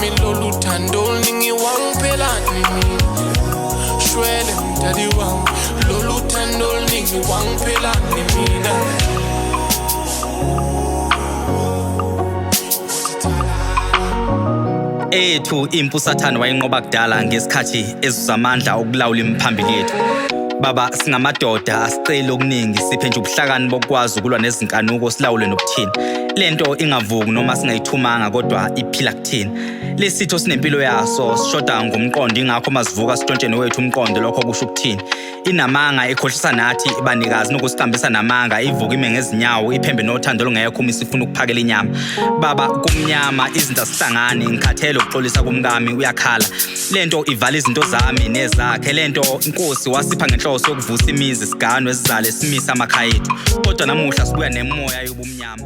wami lolu thando oluningi wangiphelani mina shwele mdali wami lolu thando oluningi wangiphelani mina Ethu impusathane wayinqoba kudala ngesikhathi ezuzamandla okulawula imphambili yethu. Baba singamadoda asicela okuningi siphe nje ubuhlakani bokwazi ukulwa nezinkanuko silawule nokuthini. Lento ingavuki noma singayithumanga kodwa iphila kuthini. Lesitho sinempilo yaso sishoda ngomqondo ingakho masivuka sitontshene wethu umqondo lokho kusho ukuthini. Inamanga ekhohlisa nathi ibanikazi nokusihambisa namanga ivuka ime ngezinyawo iphembe nothando longekho uma sifuna ukuphakela inyama. Baba kumnyama izinto asihlangani ngikhathele ukuxolisa kumkami uyakhala. Lento ivala izinto zami nezakhe lento inkosi wasipha ngenhloso yokuvusa imizi siganwe sizale simisa amakhaya ethu. Kodwa namuhla sibuya nemoya yobumnyama.